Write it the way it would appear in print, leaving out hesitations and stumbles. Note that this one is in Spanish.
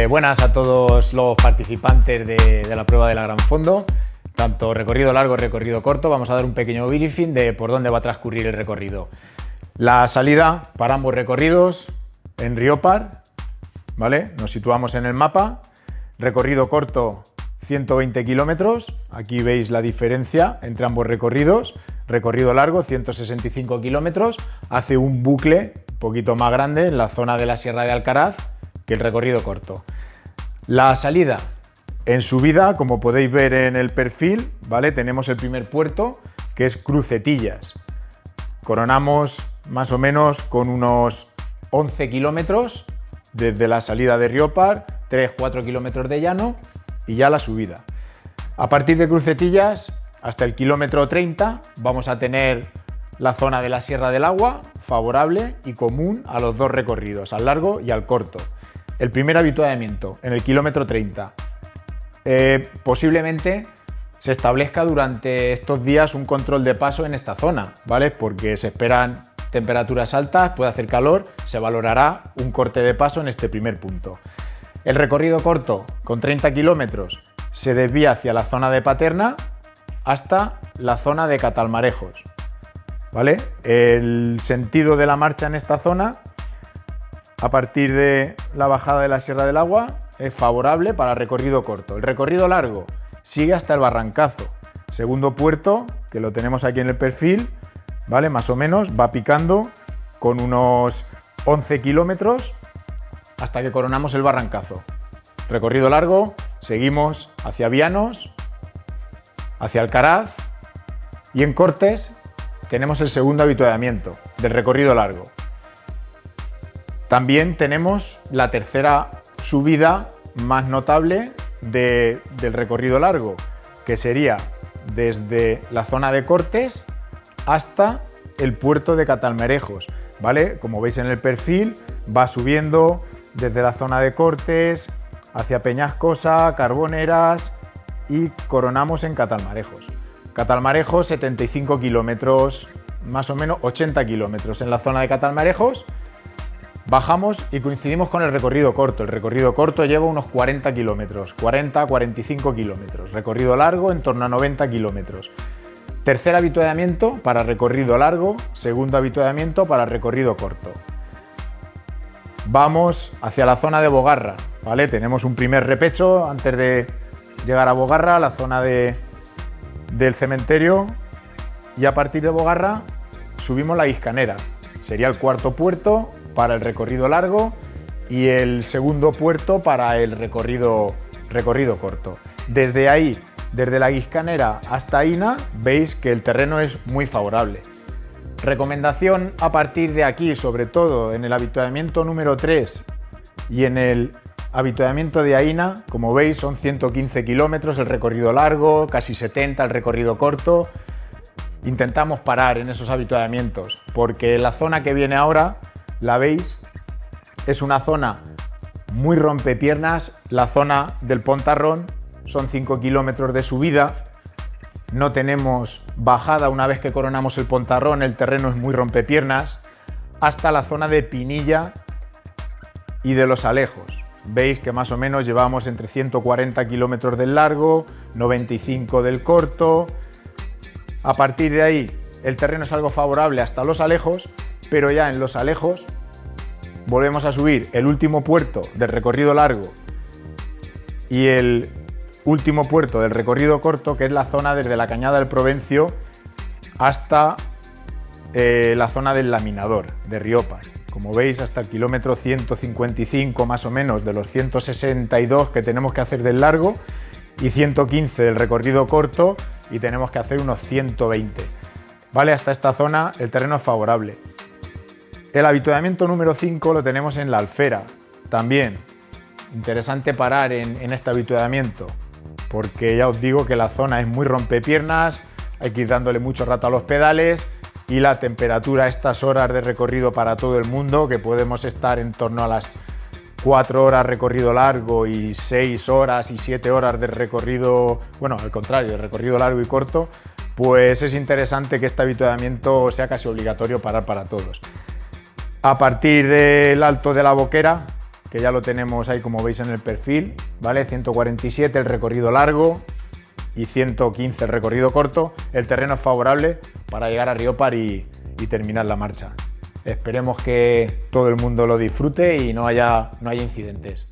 Buenas a todos los participantes de la prueba de la Gran Fondo, tanto recorrido largo, recorrido corto. Vamos a dar un pequeño briefing de por dónde va a transcurrir el recorrido. La salida para ambos recorridos en Riopar, ¿vale? Nos situamos en el mapa. Recorrido corto, 120 kilómetros. Aquí veis la diferencia entre ambos recorridos. Recorrido largo, 165 kilómetros. Hace un bucle un poquito más grande en la zona de la Sierra de Alcaraz que el recorrido corto. La salida en subida, como podéis ver en el perfil, ¿vale? Tenemos el primer puerto, que es Crucetillas. Coronamos más o menos con unos 11 kilómetros desde la salida de Riopar, 3-4 kilómetros de llano y ya la subida. A partir de Crucetillas hasta el kilómetro 30 vamos a tener la zona de la Sierra del Agua, favorable y común a los dos recorridos, al largo y al corto. El primer avituallamiento en el kilómetro 30. Posiblemente se establezca durante estos días un control de paso en esta zona, ¿vale? Porque se esperan temperaturas altas, puede hacer calor, se valorará un corte de paso en este primer punto. El recorrido corto, con 30 kilómetros, se desvía hacia la zona de Paterna hasta la zona de Catalmarejos, ¿vale? El sentido de la marcha en esta zona, a partir de la bajada de la Sierra del Agua, es favorable para recorrido corto. El recorrido largo sigue hasta el Barrancazo, segundo puerto, que lo tenemos aquí en el perfil, ¿vale? Más o menos, va picando con unos 11 kilómetros hasta que coronamos el Barrancazo. Recorrido largo, seguimos hacia Vianos, hacia Alcaraz y en Cortes tenemos el segundo avituallamiento del recorrido largo. También tenemos la tercera subida más notable del recorrido largo, que sería desde la zona de Cortes hasta el puerto de Catalmarejos, ¿vale? Como veis en el perfil, va subiendo desde la zona de Cortes hacia Peñascosa, Carboneras y coronamos en Catalmarejos. Catalmarejos, 75 kilómetros, más o menos 80 kilómetros en la zona de Catalmarejos. Bajamos y coincidimos con el recorrido corto. El recorrido corto lleva unos 40 kilómetros, 40-45 kilómetros. Recorrido largo en torno a 90 kilómetros. Tercer avituallamiento para recorrido largo, segundo avituallamiento para recorrido corto. Vamos hacia la zona de Bogarra, ¿vale? Tenemos un primer repecho antes de llegar a Bogarra, la zona del cementerio, y a partir de Bogarra subimos la Guiscanera. Sería el cuarto puerto para el recorrido largo y el segundo puerto para el recorrido corto. Desde ahí, desde la Guiscanera hasta Aina, veis que el terreno es muy favorable. Recomendación a partir de aquí, sobre todo en el avituallamiento número 3 y en el avituallamiento de Aina, como veis son 115 kilómetros el recorrido largo, casi 70 el recorrido corto. Intentamos parar en esos avituallamientos porque la zona que viene ahora, la veis, es una zona muy rompepiernas. La zona del Pontarrón son 5 kilómetros de subida, no tenemos bajada una vez que coronamos el Pontarrón, el terreno es muy rompepiernas, hasta la zona de Pinilla y de Los Alejos. Veis que más o menos llevamos entre 140 kilómetros del largo, 95 del corto. A partir de ahí el terreno es algo favorable hasta Los Alejos, pero ya en Los Alejos volvemos a subir el último puerto del recorrido largo y el último puerto del recorrido corto, que es la zona desde la Cañada del Provencio hasta la zona del Laminador de Riopar. Como veis, hasta el kilómetro 155 más o menos de los 162 que tenemos que hacer del largo y 115 del recorrido corto y tenemos que hacer unos 120. ¿Vale? Hasta esta zona el terreno es favorable. El avituallamiento número 5 lo tenemos en la Alfera. También interesante parar en este avituallamiento porque ya os digo que la zona es muy rompepiernas, hay que ir dándole mucho rato a los pedales y la temperatura a estas horas de recorrido para todo el mundo, que podemos estar en torno a las 4 horas recorrido largo y 6 horas y 7 horas de recorrido, bueno, al contrario, de recorrido largo y corto, pues es interesante que este avituallamiento sea casi obligatorio parar para todos. A partir del Alto de la Boquera que ya lo tenemos ahí como veis en el perfil, ¿vale? 147 el recorrido largo y 115 el recorrido corto. El terreno es favorable para llegar a Riópar y terminar la marcha. Esperemos que todo el mundo lo disfrute y no haya incidentes.